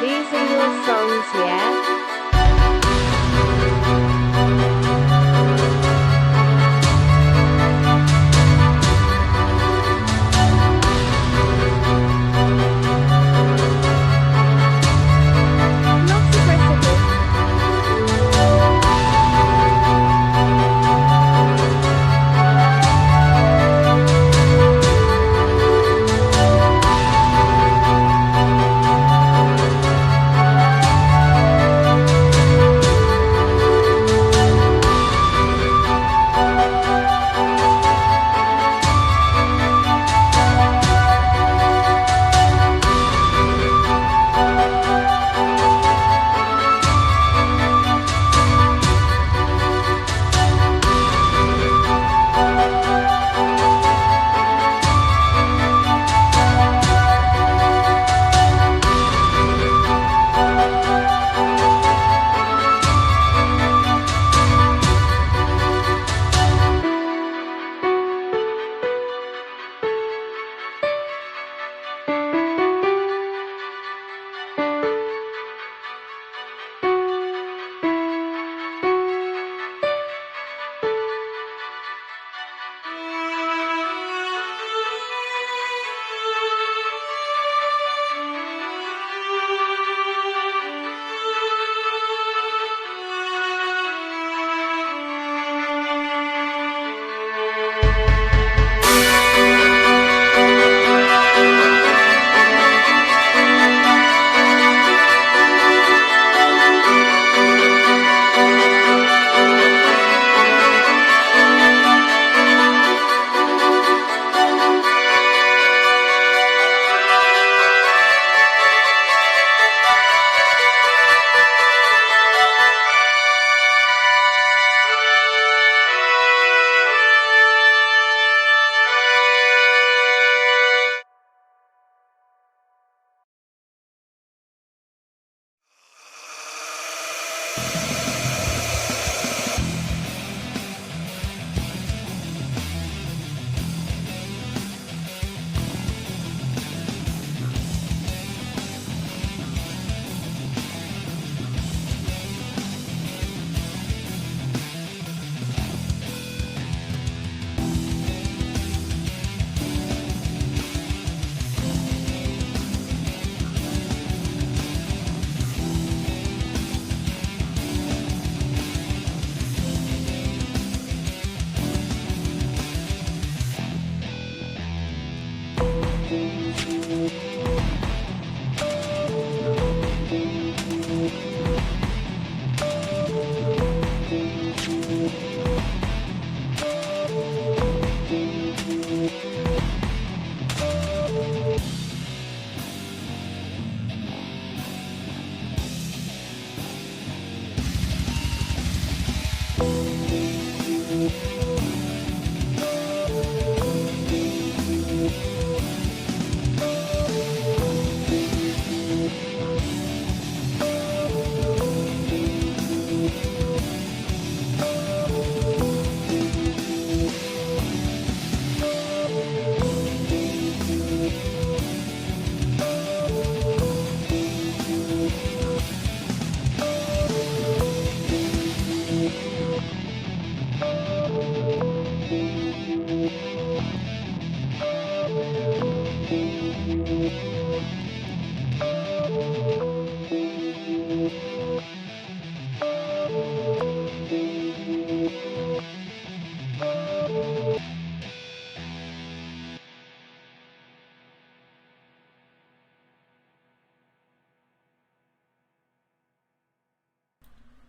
These are your songs, yeah? Not aggressively.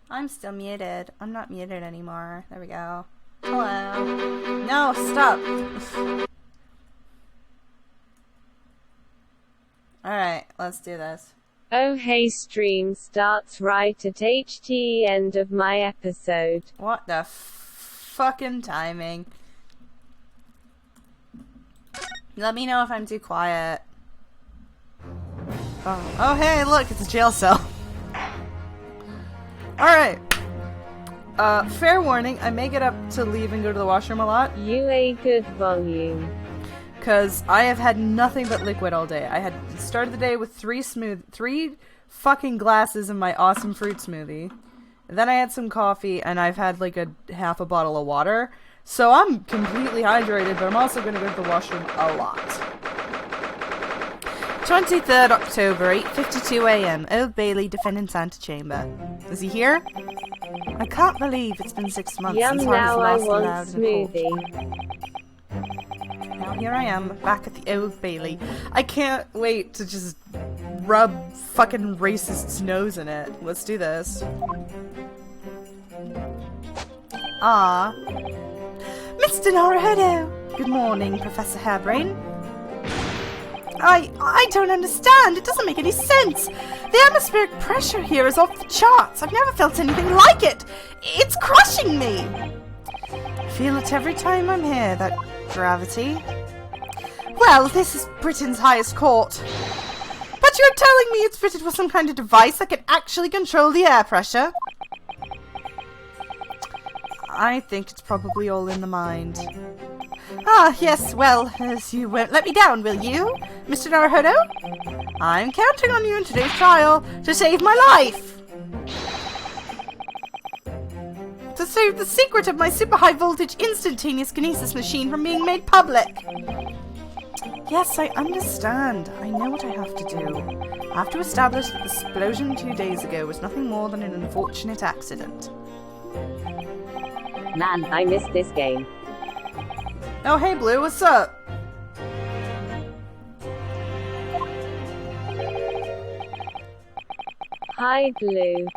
I'm still muted. I'm not muted anymore. There we go. Hello. No, stop. Alright, let's do this. Oh hey, stream starts right at HT end of my episode. What the fucking timing? Let me know if I'm too quiet. Oh hey, look, it's a jail cell. Alright. Fair warning, I may get up to leave and go to the washroom a lot. You a good volume. Because I have had nothing but liquid all day. I had started the day with three fucking glasses of my awesome fruit smoothie. Then I had some coffee, and I've had like half a bottle of water. So I'm completely hydrated, but I'm also going to go to the washroom a lot. 23rd October, 8:52 AM, Old Bailey, defendant's antechamber. Is he here? I can't believe it's been 6 months Yum, since I now was I last want allowed in the court. smoothie. Now here I am, back at the Old Bailey. I can't wait to just rub fucking racist's nose in it. Let's do this. Ah. Mr. Naruhodo! Good morning, Professor Hairbrain. I don't understand. It doesn't make any sense. The atmospheric pressure here is off the charts. I've never felt anything like it. It's crushing me. I feel it every time I'm here, that gravity. Well, this is Britain's highest court. But you're telling me it's fitted with some kind of device that can actually control the air pressure? I think it's probably all in the mind. Ah, yes, well, you won't let me down, will you, Mr. Naruhodo? I'm counting on you in today's trial to save my life! To save the secret of my super high voltage instantaneous kinesis machine from being made public! Yes, I understand. I know what I have to do. I have to establish that the explosion 2 days ago was nothing more than an unfortunate accident. Man, I missed this game. Oh, hey, Blue, what's up? Hi, Blue.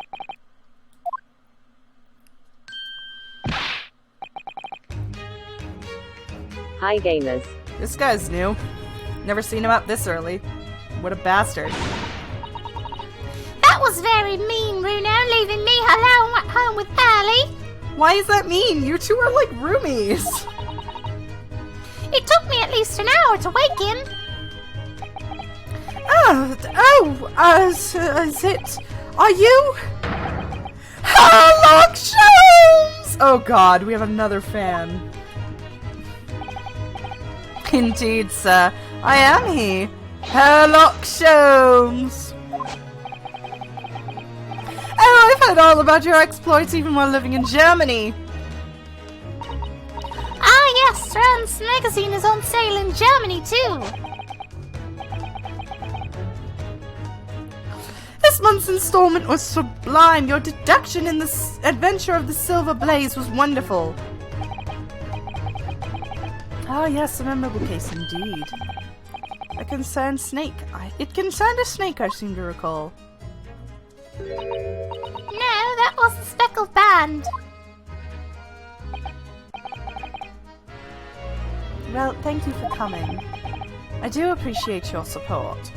Hi, gamers. This guy's new. Never seen him out this early. What a bastard. That was very mean, Bruno, leaving me alone at home with Pearly. Why is that mean? You two are like roomies. It took me at least an hour to wake him. Is it? Are you? Sherlock Holmes! Oh god, we have another fan. Indeed, sir. I am he. Sherlock Holmes. Oh, I've heard all about your exploits even while living in Germany. Ah, yes, Rand's magazine is on sale in Germany, too. This month's installment was sublime. Your deduction in the adventure of the Silver Blaze was wonderful. Ah, yes, a memorable case indeed. It concerned Snake. It concerned a snake, I seem to recall. No, that was the Speckled Band. Well, thank you for coming. I do appreciate your support.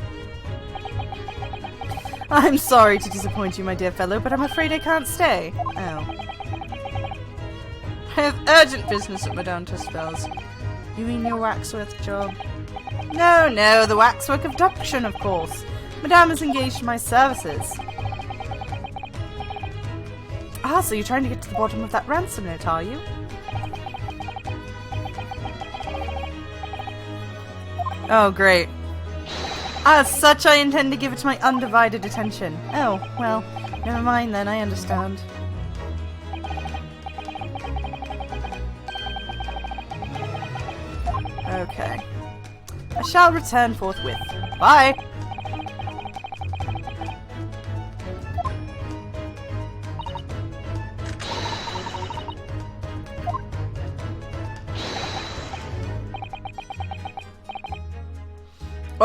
I'm sorry to disappoint you, my dear fellow, but I'm afraid I can't stay. Oh. I have urgent business at Madame Tuspel's. You mean your waxwork job? No, the waxwork abduction, of course. Madame is engaged in my services. Ah, so you're trying to get to the bottom of that ransom note, are you? Oh, great. As such, I intend to give it my undivided attention. Oh, well, never mind then, I understand. Okay. I shall return forthwith. Bye!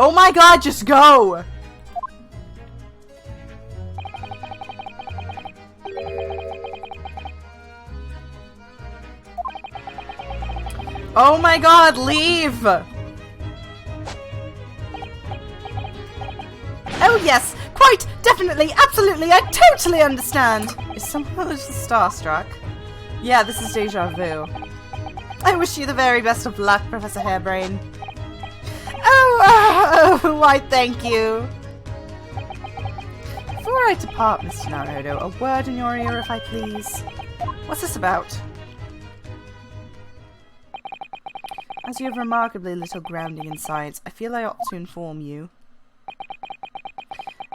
Oh my god, just go! Oh my god, leave! Oh yes, quite, definitely, absolutely, I totally understand! Is someone just starstruck? Yeah, this is deja vu. I wish you the very best of luck, Professor Hairbrain. Oh, why thank you. Before I depart, Mr. Naruto, a word in your ear, if I please. What's this about? As you have remarkably little grounding in science, I feel I ought to inform you.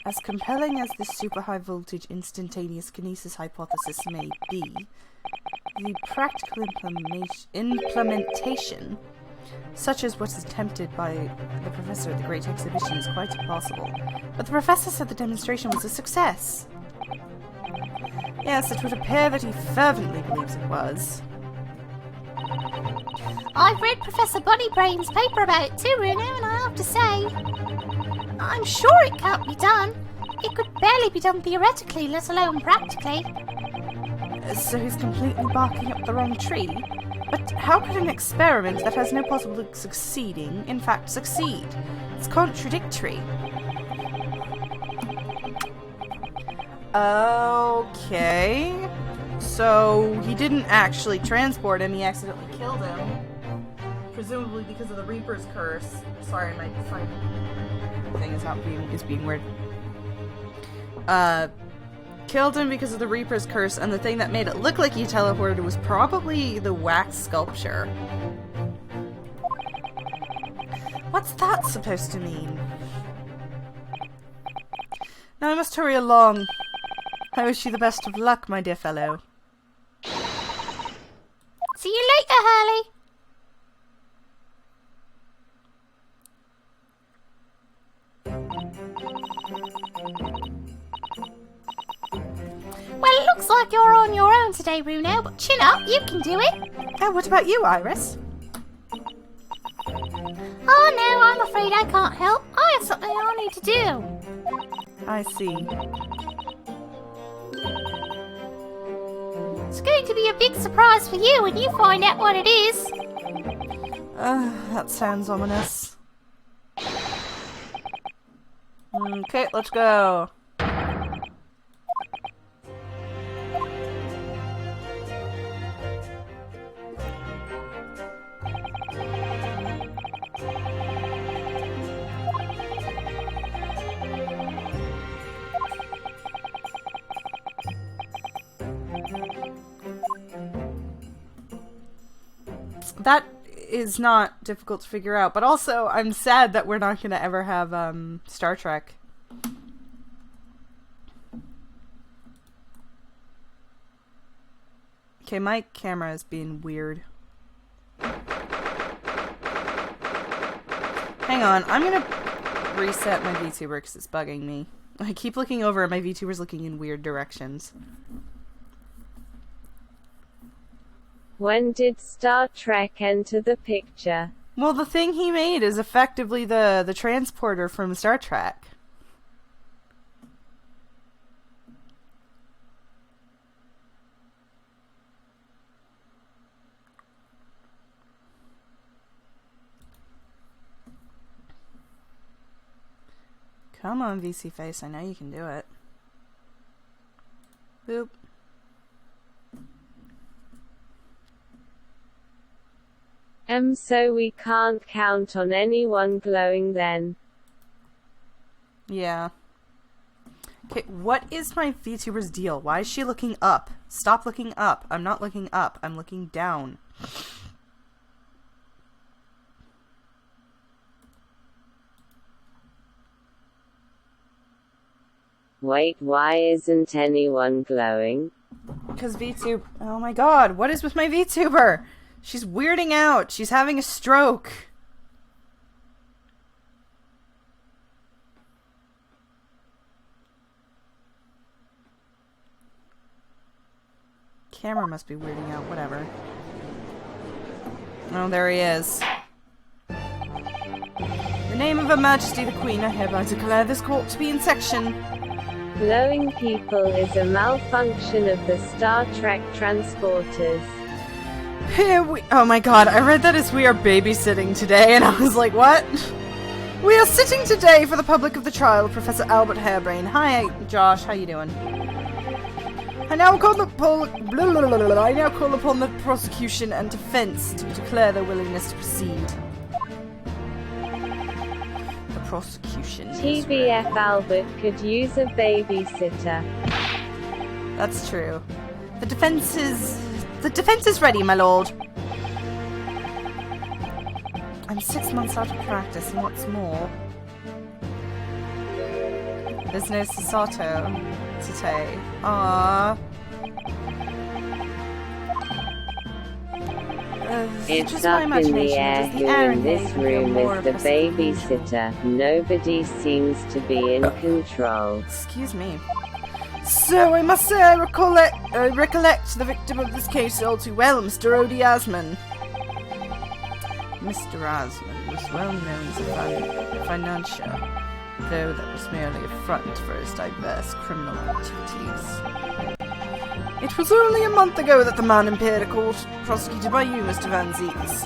As compelling as this super high voltage instantaneous kinesis hypothesis may be, the practical implementation, such as what is attempted by the professor at the Great Exhibition, is quite impossible. But the professor said the demonstration was a success. Yes, it would appear that he fervently believes it was. I've read Professor Bunnybrain's paper about it too, Bruno, and I have to say, I'm sure it can't be done. It could barely be done theoretically, let alone practically. So he's completely barking up the wrong tree? But how could an experiment that has no possibility of succeeding, in fact, succeed? It's contradictory. Okay. So he didn't actually transport him, he accidentally killed him. Presumably because of the Reaper's curse. Sorry, my thing is being weird. Killed him because of the Reaper's curse, and the thing that made it look like he teleported was probably the wax sculpture. What's that supposed to mean? Now I must hurry along. I wish you the best of luck, my dear fellow. See you later, Hurley. Well, it looks like you're on your own today, Bruno, but chin up, you can do it. Oh, what about you, Iris? Oh no, I'm afraid I can't help. I have something I need to do. I see. It's going to be a big surprise for you when you find out what it is. That sounds ominous. Okay, let's go. That is not difficult to figure out, but also I'm sad that we're not going to ever have Star Trek. Okay, my camera is being weird. Hang on, I'm going to reset my VTuber because it's bugging me. I keep looking over and my VTuber's looking in weird directions. When did Star Trek enter the picture? Well, the thing he made is effectively the transporter from Star Trek. Come on, VC Face, I know you can do it. Boop. So we can't count on anyone glowing then. Yeah. Okay, what is my VTuber's deal? Why is she looking up? Stop looking up. I'm not looking up. I'm looking down. Wait, why isn't anyone glowing? Because VTuber... Oh my god, what is with my VTuber? She's weirding out. She's having a stroke. Camera must be weirding out. Whatever. Oh, there he is. In the name of Her Majesty the Queen, I hereby declare this court to be in section. Glowing people is a malfunction of the Star Trek transporters. Here we... Oh my god, I read that as we are babysitting today, and I was like, what? We are sitting today for the public of the trial of Professor Albert Harebrain. Hi, Josh, how you doing? I now call upon the prosecution and defense to declare their willingness to proceed. The prosecution. TBF Albert could use a babysitter. That's true. The defense is ready, my lord. I'm 6 months out of practice, and what's more, there's no Sasato today. Aww. It's up in the air who in this room is the babysitter. Nobody seems to be in control. Excuse me. So, I must say I recollect the victim of this case all too well, Mr. Odie Asman. Mr. Asman was well known as a financier, though that was merely a front for his diverse criminal activities. It was only a month ago that the man appeared at court, prosecuted by you, Mr. Van Zieks.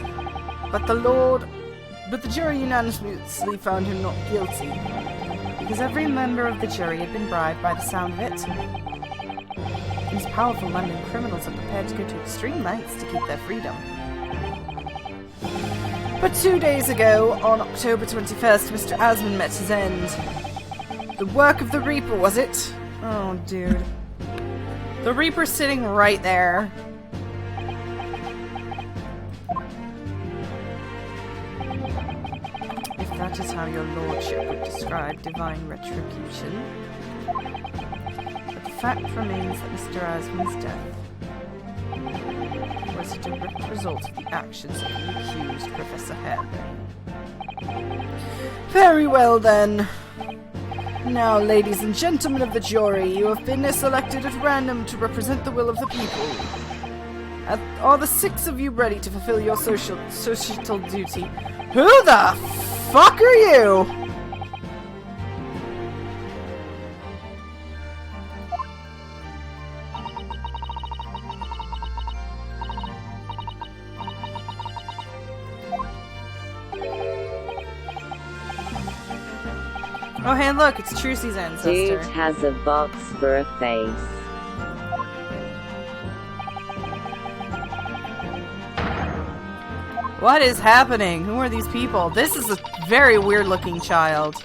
But the jury unanimously found him not guilty, because every member of the jury had been bribed by the sound of it. These powerful London criminals are prepared to go to extreme lengths to keep their freedom. But 2 days ago, on October 21st, Mr. Asman met his end. The work of the Reaper, was it? Oh, dude. The Reaper's sitting right there. If that is how your lordship would describe divine retribution. But the fact remains that Mr. Asman's death was a direct result of the actions of the accused, Professor Harebane. Very well, then. Now, ladies and gentlemen of the jury, you have been selected at random to represent the will of the people. Are the 6 of you ready to fulfill your societal duty? Who the fuck are you? Oh, hey, look, it's Trucy's ancestor. Dude has a box for a face. What is happening? Who are these people? This is a very weird-looking child.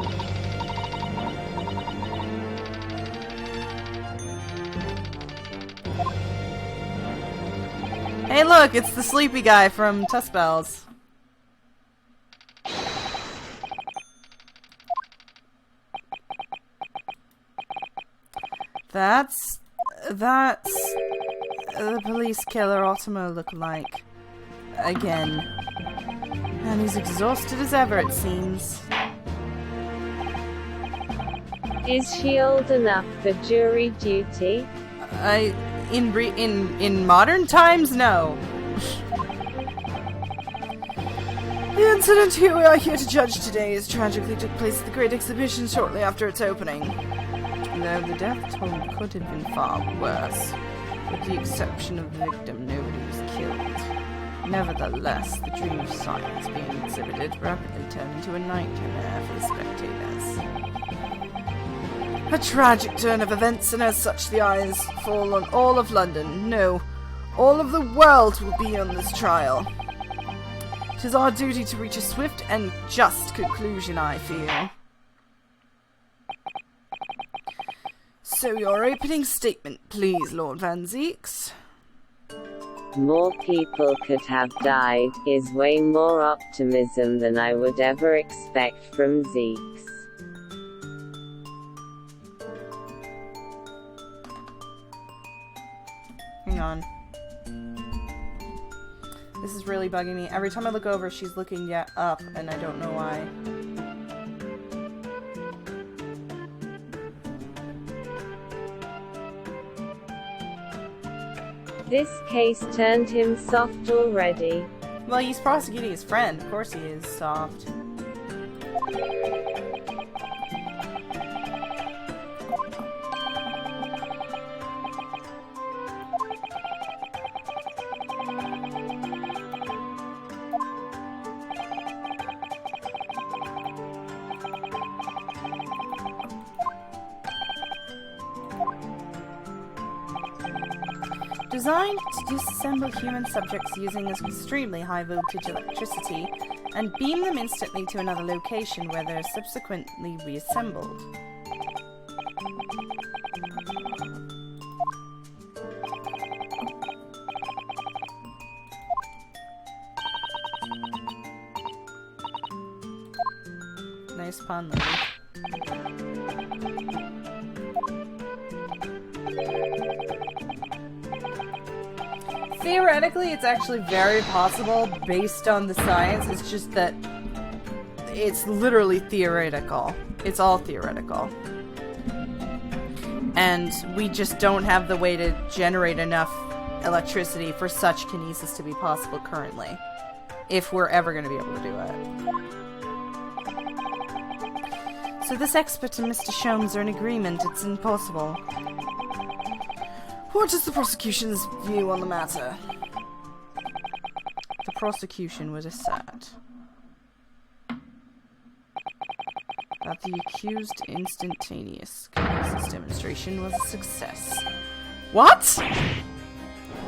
Hey, look, it's the sleepy guy from Tusk Bells. That's the police killer Ottomo lookalike. Again. And he's exhausted as ever, it seems. Is she old enough for jury duty? In modern times, no. The incident we are here to judge today tragically took place at the Great Exhibition shortly after its opening. Though the death toll could have been far worse, with the exception of the victim, nobody was killed. Nevertheless, the dream of science being exhibited rapidly turned into a nightmare for the spectators. A tragic turn of events, and as such the eyes fall on all of London, no, all of the world will be on this trial. It is our duty to reach a swift and just conclusion, I feel. So your opening statement, please, Lord Van Zieks. More people could have died is way more optimism than I would ever expect from Zeeks. Hang on. This is really bugging me. Every time I look over, she's looking up, and I don't know why. This case turned him soft already. Well, he's prosecuting his friend. Of course he is soft. Designed to disassemble human subjects using extremely high voltage electricity, and beam them instantly to another location where they're subsequently reassembled. Nice pun, Lily. Theoretically, it's actually very possible based on the science. It's just that it's literally theoretical. It's all theoretical. And we just don't have the way to generate enough electricity for such kinesis to be possible currently. If we're ever going to be able to do it. So this expert and Mr. Sholmes are in agreement. It's impossible. What is the prosecution's view on the matter? The prosecution would assert that the accused instantaneous kinesis demonstration was a success. What?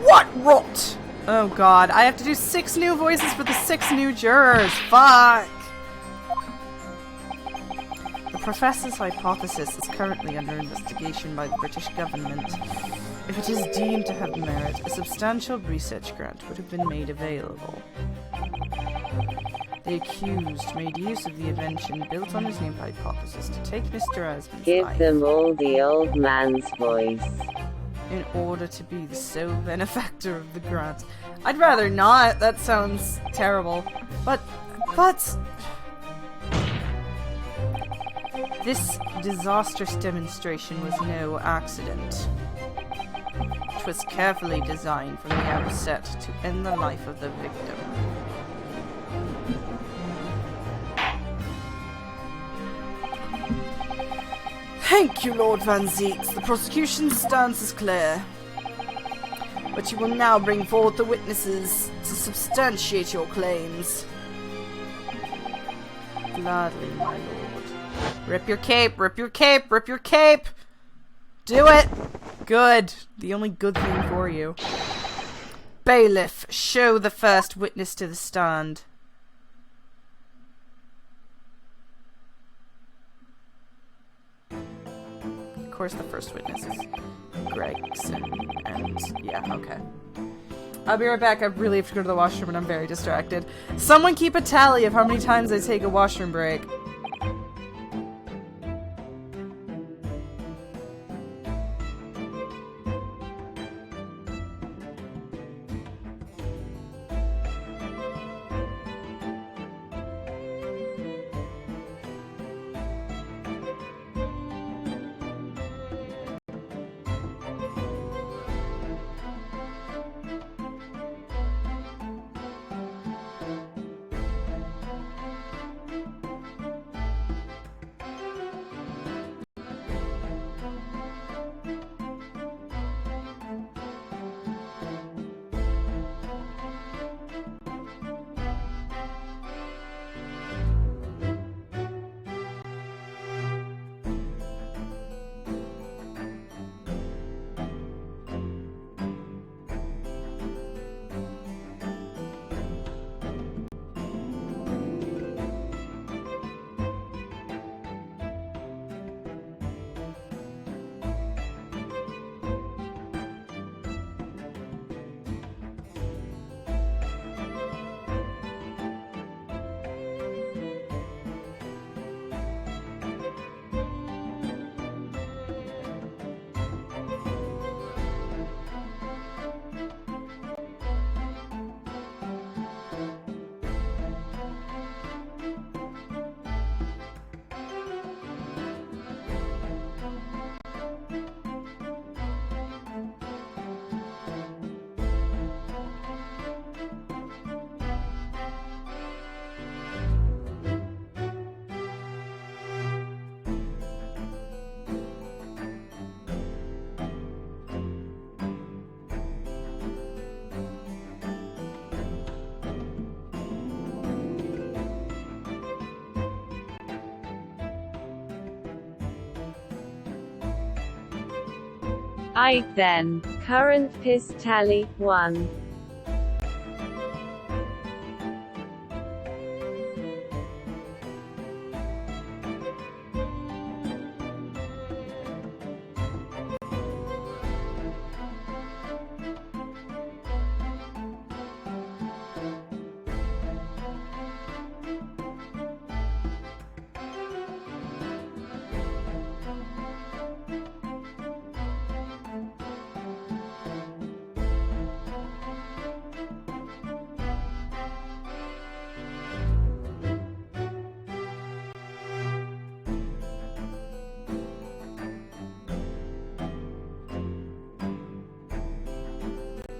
What rot? Oh god, I have to do 6 new voices for the 6 new jurors. Fuck! The professor's hypothesis is currently under investigation by the British government. If it is deemed to have merit, a substantial research grant would have been made available. The accused made use of the invention built on his new hypothesis to take Mr. Asmund's Give life them all the old man's voice. in order to be the sole benefactor of the grant. I'd rather not. That sounds terrible. But... This disastrous demonstration was no accident. It was carefully designed from the outset to end the life of the victim. Thank you, Lord Van Zieks. The prosecution's stance is clear. But you will now bring forward the witnesses to substantiate your claims. Gladly, my lord. Rip your cape, rip your cape, rip your cape! Do it! Good. The only good thing for you. Bailiff, show the first witness to the stand. Of course the first witness is Gregson, and yeah, okay. I'll be right back. I really have to go to the washroom and I'm very distracted. Someone keep a tally of how many times I take a washroom break. I then. Current piss tally, 1.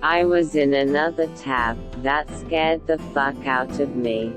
I was in another tab. That scared the fuck out of me.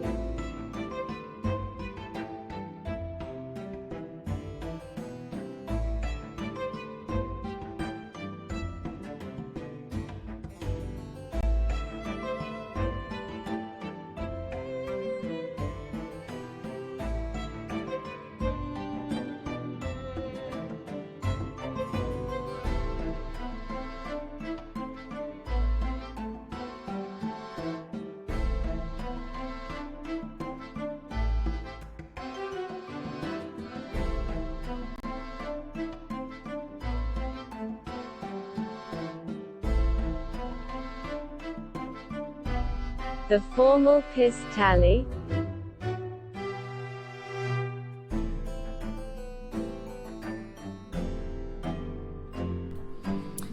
The formal piss tally?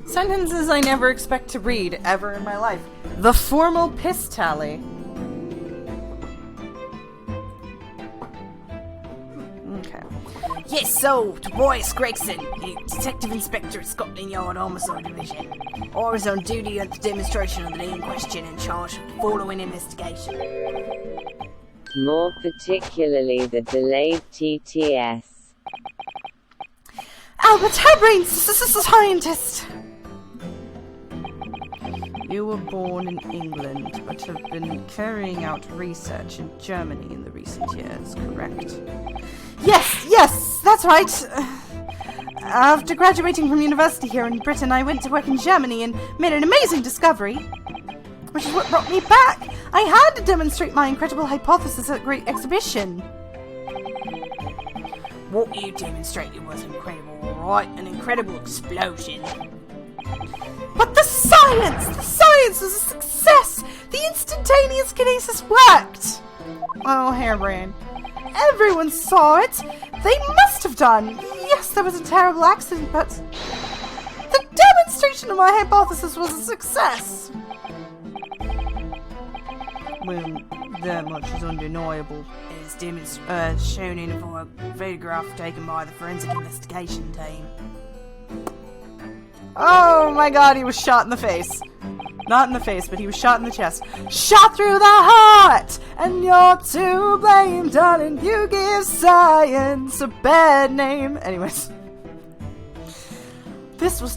Sentences I never expect to read ever in my life. The formal piss tally. Okay. Yes, so, Tobias Gregson, Detective Inspector at Scotland Yard Homicide Division. I was on duty at the demonstration of the day in question in charge of the following investigation. More particularly the delayed TTS. Albert Harebrain's scientist. You were born in England, but have been carrying out research in Germany in the recent years, correct? Yes, that's right. After graduating from university here in Britain, I went to work in Germany and made an amazing discovery, which is what brought me back. I had to demonstrate my incredible hypothesis at a great exhibition. What you demonstrated was incredible, alright? An incredible explosion. But the science was a success! The instantaneous kinesis worked! Oh, Harebrain. Everyone saw it! They must have done! Yes, there was a terrible accident, but the demonstration of my hypothesis was a success! Well, that much is undeniable. As shown in a photograph taken by the forensic investigation team. Oh my god, he was shot in the face. Not in the face, but he was shot in the chest. Shot through the heart! And you're to blame, darling. You give science a bad name. Anyways. This was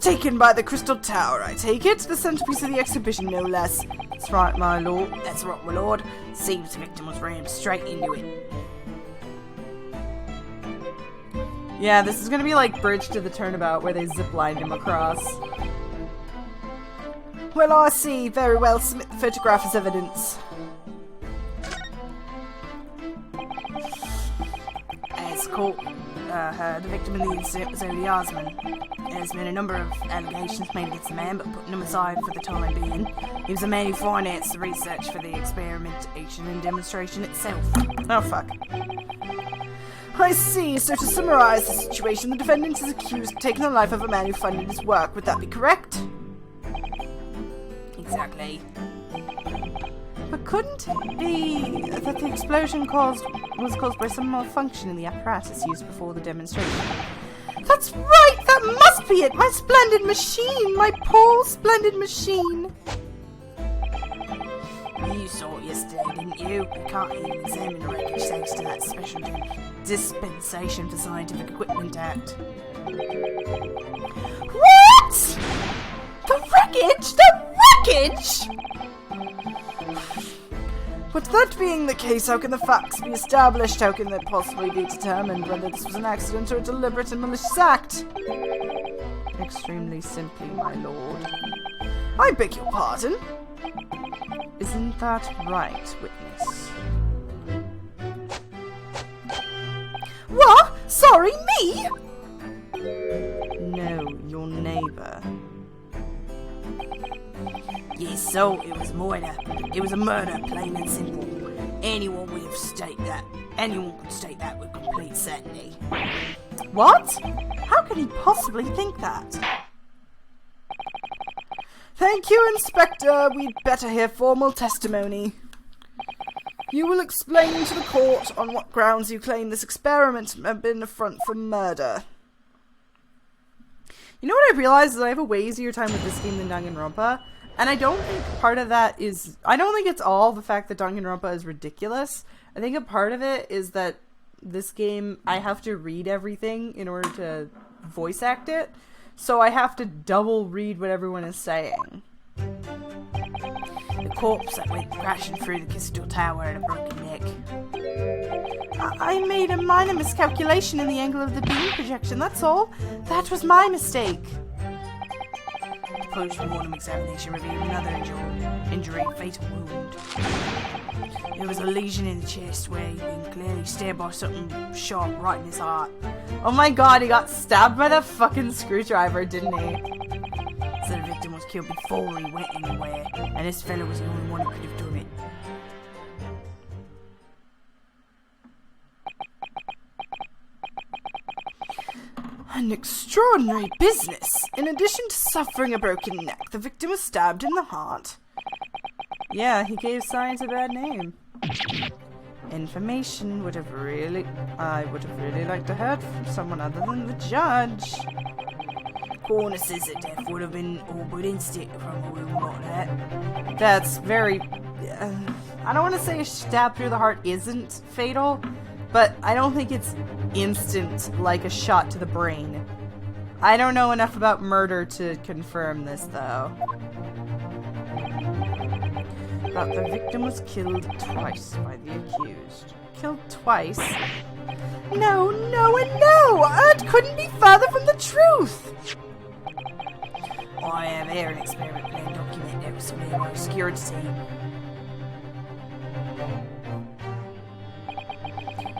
taken by the Crystal Tower, I take it. The centerpiece of the exhibition, no less. That's right, my lord. That's right, my lord. Seems the victim was rammed straight into it. Yeah, this is gonna be like Bridge to the Turnabout, where they ziplined him across. Well, I see. Very well. Submit the photograph as evidence. As court, the victim in the incident was Odie Osmond. There's been a number of allegations made against the man, but putting him aside for the time being, he was the man who financed the research for the experimentation and demonstration itself. Oh, fuck. I see. So to summarize the situation, the defendant is accused of taking the life of a man who funded his work. Would that be correct? Exactly. But couldn't it be that the explosion was caused by some malfunction in the apparatus used before the demonstration? That's right! That must be it! My splendid machine! My poor splendid machine! You saw it yesterday, didn't you? You can't even examine the wreckage thanks to that special Dispensation for Scientific Equipment Act. What?! The wreckage? The wreckage?! But that being the case, how can the facts be established? How can they possibly be determined whether this was an accident or a deliberate and malicious act? Extremely simply, my lord. I beg your pardon? Isn't that right, witness? What? Sorry, me? No, your neighbour. Yes, so it was murder. It was a murder, plain and simple. Anyone could state that with complete certainty. What? How could he possibly think that? Thank you, Inspector. We'd better hear formal testimony. You will explain to the court on what grounds you claim this experiment has been a front for murder. You know what I realized is I have a way easier time with this game than Danganronpa, and I don't think part of that is... I don't think it's all the fact that Danganronpa is ridiculous. I think a part of it is that this game, I have to read everything in order to voice act it, so I have to double read what everyone is saying. The corpse that went crashing through the crystal tower had a broken neck. I made a minor miscalculation in the angle of the beam projection, that's all. That was my mistake. The post-mortem examination revealed another injury, fatal wound. There was a lesion in the chest where he'd been clearly stabbed by something sharp right in his heart. Oh my god, he got stabbed by the fucking screwdriver, didn't he? So the victim was killed before he went anywhere, and this fella was the only one who could have done it. An extraordinary business. In addition to suffering a broken neck, the victim was stabbed in the heart. Yeah, he gave science a bad name. Information I would have really liked to heard from someone other than the judge. Coroner says that death would have been all but instant from a wound like that. That's very... I don't want to say a stab through the heart isn't fatal, but I don't think it's instant like a shot to the brain. I don't know enough about murder to confirm this, though. But the victim was killed twice by the accused. Killed twice? No, no, and no! It couldn't be further from the truth! I have here an experiment plan document that was submitted by a security team.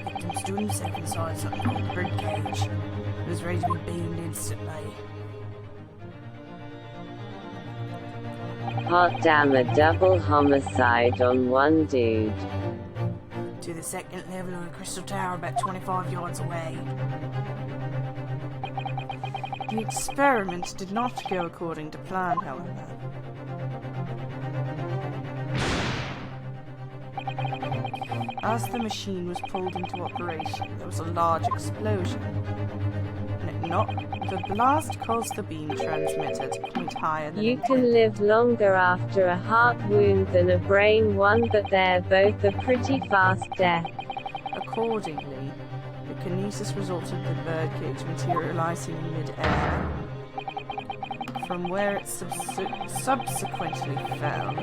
Victim stood himself inside something called the bird cage. It was ready to be beamed instantly. Hot damn, a double homicide on one dude. To the second level of the crystal tower about 25 yards away. The experiment did not go according to plan, however. As the machine was pulled into operation, there was a large explosion. The blast caused the beam transmitter to point higher than You can live longer after a heart wound than a brain one, but they're both a pretty fast death. Accordingly, the kinesis resulted in the birdcage materializing in mid-air, from where it subsequently fell,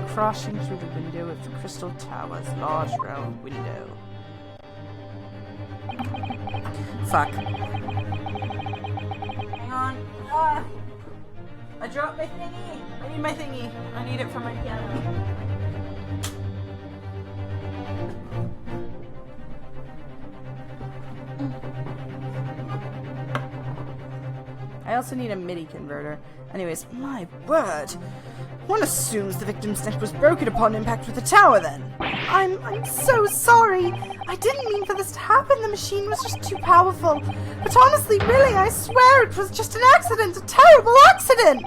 crashing through the window of the Crystal Tower's large round window. Fuck. Hang on. I dropped my thingy. I need my thingy. I need it for my piano. I also need a MIDI converter. Anyways, my word. One assumes the victim's neck was broken upon impact with the tower, then. I'm so sorry. I didn't mean for this to happen. The machine was just too powerful. But honestly, really, I swear it was just an accident. A terrible accident.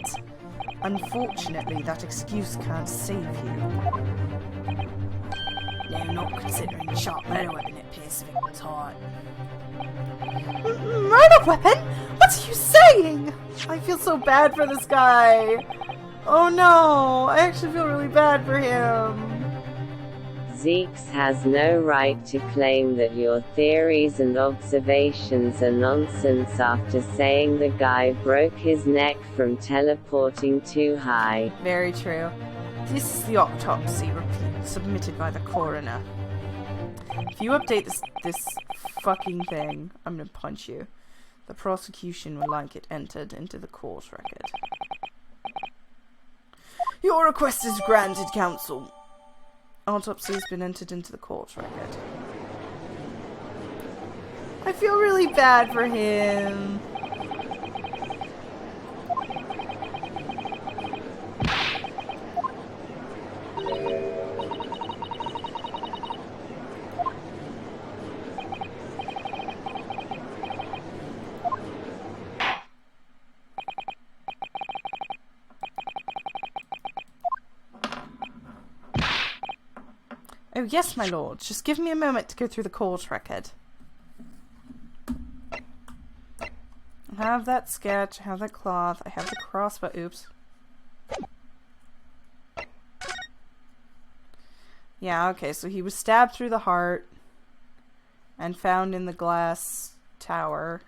Unfortunately, that excuse can't save you. No, not considering the sharp murder weapon that pierced the victim's heart. Murder weapon? What are you saying? I feel so bad for this guy. Oh no, I actually feel really bad for him. Zeeks has no right to claim that your theories and observations are nonsense after saying the guy broke his neck from teleporting too high. Very true. This is the autopsy report submitted by the coroner. If you update this fucking thing, I'm gonna punch you. The prosecution would like it entered into the court record. Your request is granted, counsel. Autopsy has been entered into the court record. I feel really bad for him. Oh yes, my lord. Just give me a moment to go through the court record. have that sketch, I have that cloth, I have the crossbow. Oops. Yeah, okay, so he was stabbed through the heart and found in the glass tower.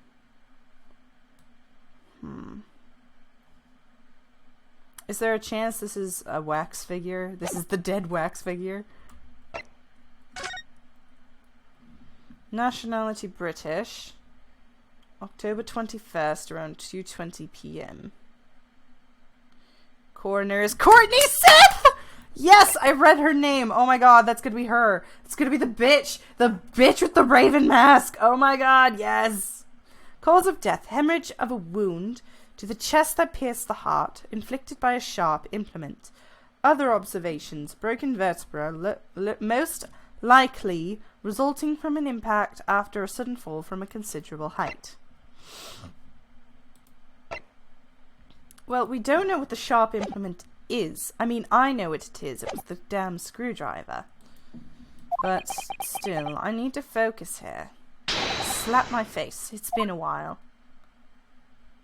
Is there a chance this is a wax figure? This is the dead wax figure? Nationality British. October 21st, around 2:20 p.m. Coroner is Courtney Sith! Yes, I read her name. Oh my god, that's gonna be her. It's gonna be the bitch. The bitch with the raven mask. Oh my god, yes. Cause of death, hemorrhage of a wound to the chest that pierced the heart, inflicted by a sharp implement. Other observations, broken vertebra, most likely resulting from an impact after a sudden fall from a considerable height. Well, we don't know what the sharp implement is. I mean, I know what it is. It was the damn screwdriver. But still, I need to focus here. Slap my face. It's been a while.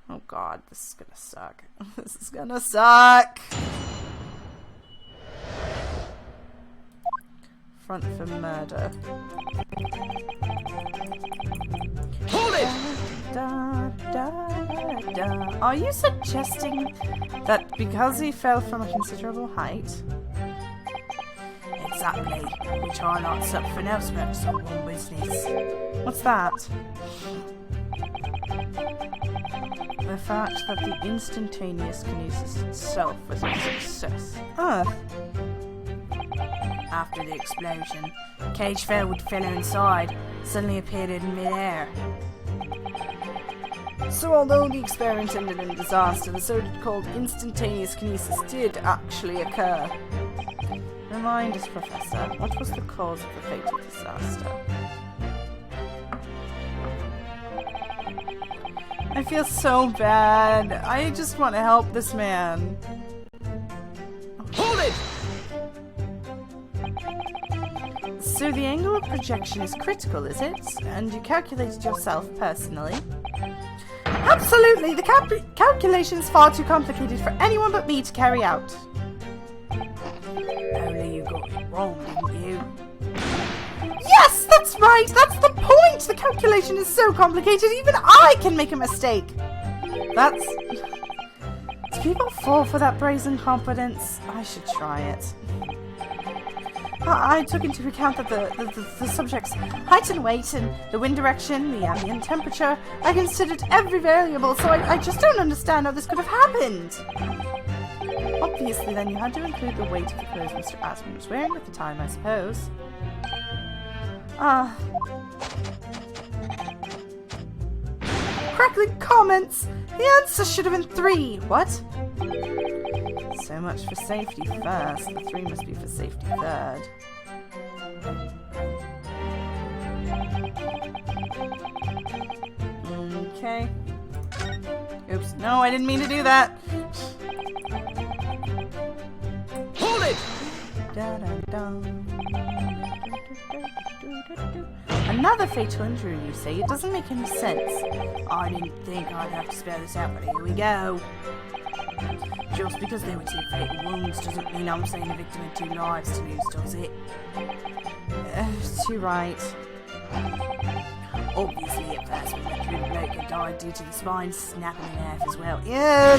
Oh god, this is gonna suck. This is gonna suck! Front for murder. Hold it! Are you suggesting that because he fell from a considerable height? Exactly. Which highlights something else about someone business. What's that? The fact that the instantaneous kinesis itself was a success. After the explosion, the cage fell with the fellow inside, suddenly appeared in midair. So although the experiment ended in disaster, the so-called instantaneous kinesis did actually occur. Remind us, Professor, what was the cause of the fatal disaster? I feel so bad. I just want to help this man. Hold it! So the angle of projection is critical, is it? And you calculated yourself personally? Absolutely! The calculation is far too complicated for anyone but me to carry out. Only you got it wrong, didn't you? Yes, that's right! That's the point! The calculation is so complicated, even I can make a mistake! That's... Do people fall for that brazen competence? I should try it. I took into account that the subject's height and weight and the wind direction, the ambient temperature. I considered every variable, so I just don't understand how this could have happened. Obviously, then, you had to include the weight of the clothes Mr. Asman was wearing at the time, I suppose. Crackling comments! The answer should have been 3. What? So much for safety first. The 3 must be for safety third. Okay. Oops. No, I didn't mean to do that. Hold it! Another fatal injury, you say? It doesn't make any sense. I didn't think I'd have to spell this out, but here we go. Just because there were 2 fatal wounds doesn't mean I'm saying the victim had 2 lives to lose, does it? Too right. Obviously, at first we went through the bloke had died due to the spine snapping in half as well. Yeah,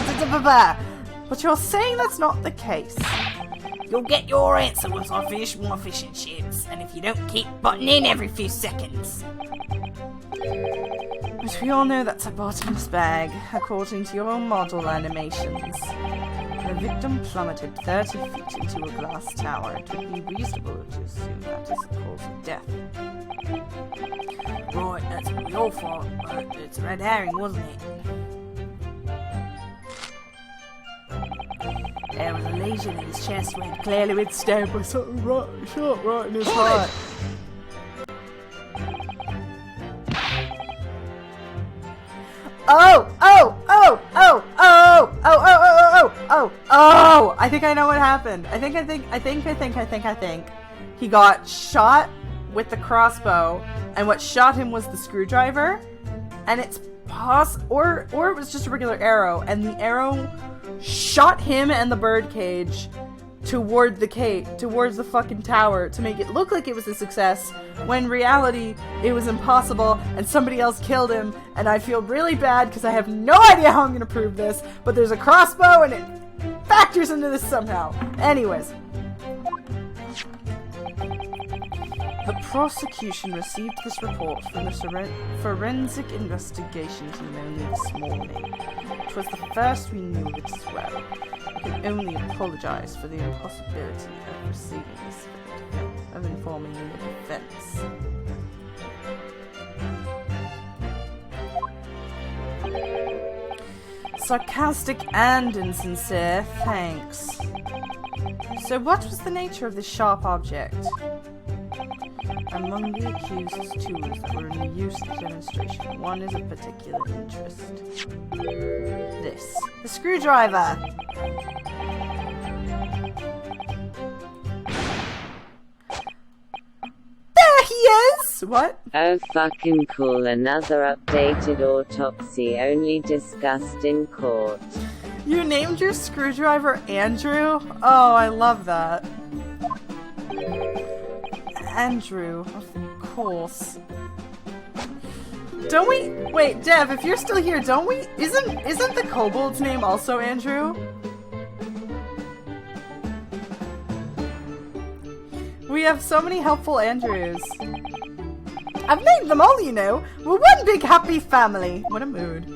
but you're saying that's not the case. You'll get your answer once I finish my fish and chips, and if you don't keep butting in every few seconds. But we all know that's a bottomless bag, according to your model animations. The victim plummeted 30 feet into a glass tower. It would be reasonable to assume that is the cause of death. Right, that's what we all thought, but it's a red herring, wasn't it? There was a lesion in his chest where it clearly been stabbed by something sharp right in his heart. Oh! I think I know what happened. I think. He got shot with the crossbow, and what shot him was the screwdriver, and it's or it was just a regular arrow, and the arrow shot him and the birdcage towards the fucking tower to make it look like it was a success, when in reality it was impossible and somebody else killed him, and I feel really bad because I have no idea how I'm gonna prove this, but there's a crossbow and it factors into this somehow. Anyways. The prosecution received this report from the forensic investigation team only this morning. It was the first we knew of it as well. I can only apologize for the impossibility of receiving this of informing you of defense. Sarcastic and insincere, thanks. So what was the nature of this sharp object? Among the accused's tools that were in use in the demonstration, one is of particular interest. This. The screwdriver! There he is! What? Oh fucking cool, another updated autopsy only discussed in court. You named your screwdriver Andrew? Oh, I love that. Andrew, of course. Don't we? Wait, Dev, if you're still here, don't we? Isn't the kobold's name also Andrew? We have so many helpful Andrews. I've named them all, you know. We're one big happy family. What a mood.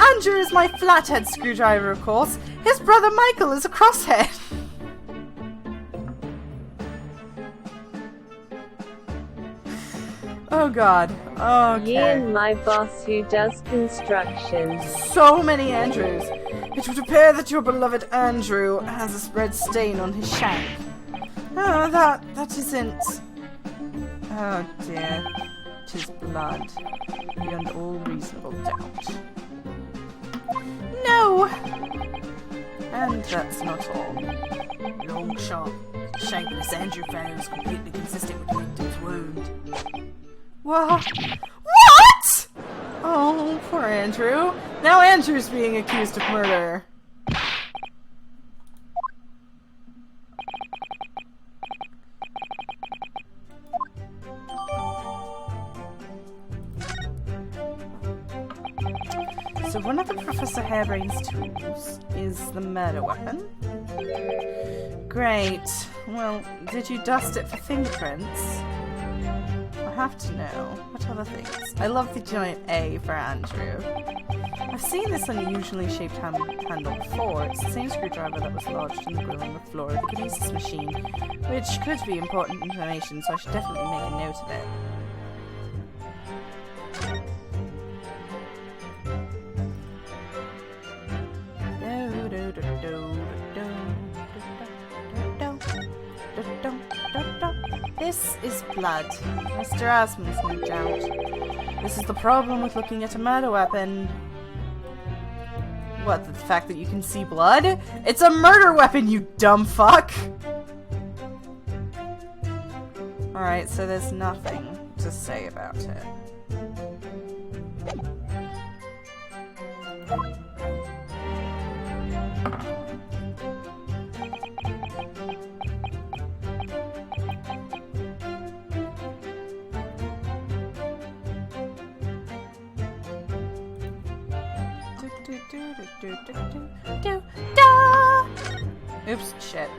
Andrew is my flathead screwdriver, of course. His brother Michael is a crosshead. Oh god. Okay. Ian, my boss who does construction. So many Andrews. It would appear that your beloved Andrew has a red stain on his shank. Oh, that isn't... Oh dear. 'Tis blood. Beyond all reasonable doubt. No! And that's not all. Long, sharp shape of this Andrew fellow is completely consistent with the victim's wound. What? What? Oh, poor Andrew. Now Andrew's being accused of murder. So one of the Professor Harebrain's tools is the murder weapon. Great. Well, did you dust it for fingerprints? I have to know. What other things? I love the giant A for Andrew. I've seen this unusually shaped handle before. It's the same screwdriver that was lodged in the grill on the floor of the Kinesis machine, which could be important information, so I should definitely make a note of it. This is blood. Mr. Asmus, no doubt. This is the problem with looking at a murder weapon. What, the fact that you can see blood? It's a murder weapon, you dumb fuck! Alright, so there's nothing to say about it. Oops, shit.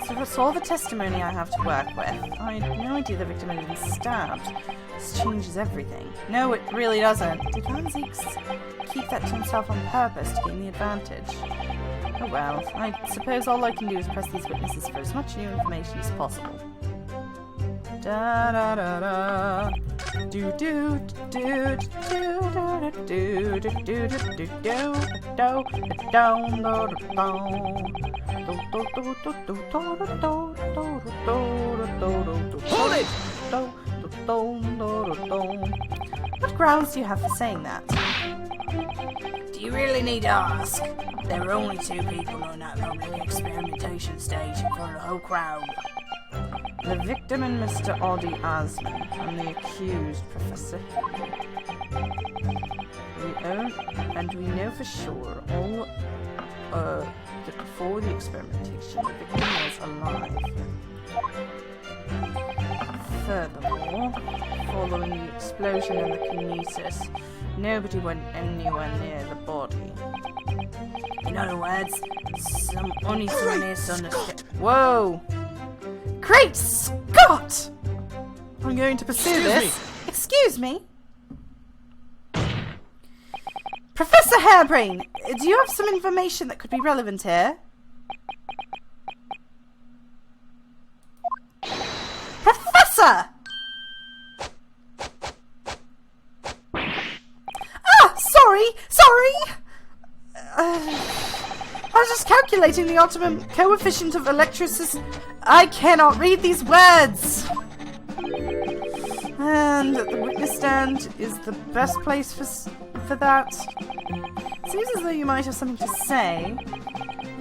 So that's all the testimony I have to work with. I had no idea the victim had been stabbed. This changes everything. No, it really doesn't. Did Van Zeeks keep that to himself on purpose to gain the advantage? Oh well, I suppose all I can do is press these witnesses for as much new information as possible. Da da da da. Do do do do do do do do do do What grounds do you have for saying that? Do you really need to ask? There were only 2 people on that public experimentation stage in front of the whole crowd. The victim and Mr. Audie Osmond, and the accused, Professor. And we know for sure that before the experimentation, the victim was alive. Furthermore, following the explosion and the kinesis, nobody went anywhere near the body. In other words, only some misunderstanding. Whoa! Great Scott! I'm going to pursue this. Excuse me? Professor Hairbrain, do you have some information that could be relevant here? Professor! Ah! Sorry! I was just calculating the optimum coefficient of electricity. I cannot read these words! And the witness stand is the best place for that. Seems as though you might have something to say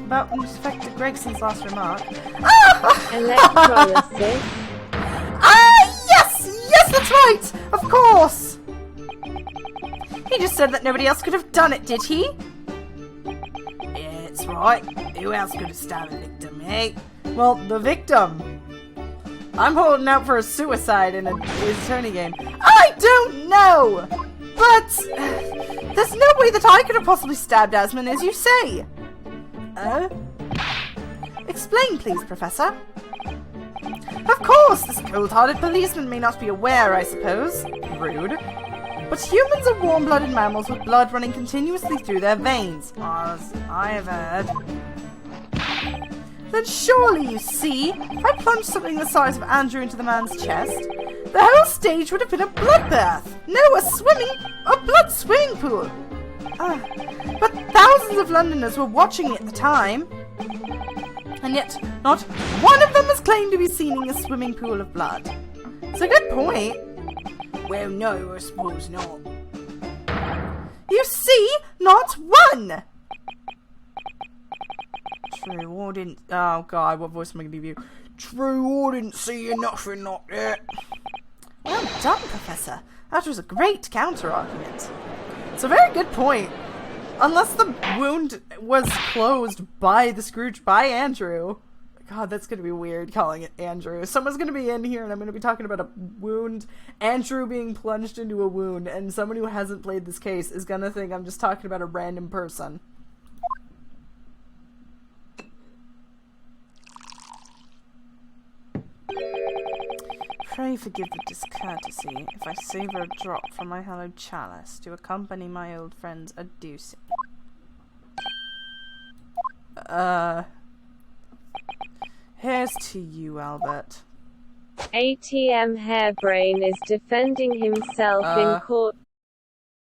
about Inspector Gregson's last remark. Ah! Electrolysis? Yes, that's right! Of course! He just said that nobody else could have done it, did he? Yeah, that's right. Who else could have stabbed the victim, eh? Well, the victim. I'm holding out for a suicide in a attorney game. I don't know! But there's no way that I could have possibly stabbed Asmund, as you say. Explain, please, Professor. Of course, this cold-hearted policeman may not be aware, I suppose. Rude. But humans are warm-blooded mammals with blood running continuously through their veins. As I have heard. Then surely, you see, if I plunged something the size of Andrew into the man's chest, the whole stage would have been a bloodbath. No, a blood swimming pool. But thousands of Londoners were watching it at the time. And yet, not one of them has claimed to be seeing a swimming pool of blood. It's a good point. Well, no, I suppose not. You see, not one! True, I didn't... Oh, God, what voice am I going to give you? True, I didn't see nothing like that. Well done, Professor. That was a great counter-argument. It's a very good point. Unless the wound was closed by the Scrooge, by Andrew. God, that's going to be weird calling it Andrew. Someone's going to be in here and I'm going to be talking about a wound. Andrew being plunged into a wound, and someone who hasn't played this case is going to think I'm just talking about a random person. Pray forgive the discourtesy if I savour a drop from my hallowed chalice to accompany my old friend's adducing. Here's to you, Albert. ATM Hairbrain is defending himself in court